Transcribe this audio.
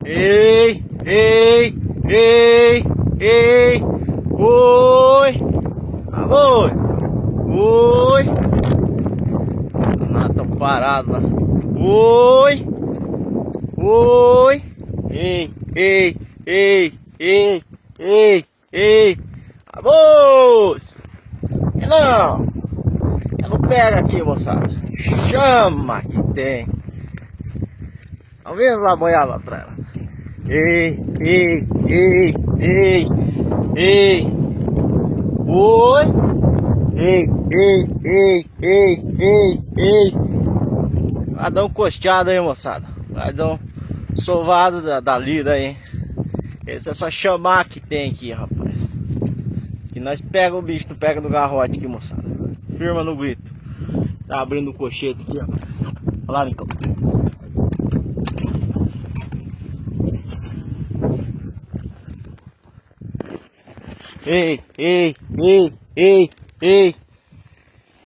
Ei, ei, ei, ei, oi, oi, oi, nada, tão parado lá, oi, oi, ei, ei, ei, ei, ei, ei, vamos, não, eu não pego aqui, moçada, chama que tem, ao menos lá boiada atrás. Ei, ei, ei, ei, ei, oi, ei, ei, ei, ei, ei, ei. Vai dar um costeado aí, moçada. Vai dar um sovado da lida aí. Esse é só chamar que tem aqui, rapaz. Que nós pega o bicho, não pega no garrote aqui, moçada. Firma no grito. Tá abrindo o cochete aqui, ó. Olha lá, Nicão. Ei, ei, ei, ei, ei.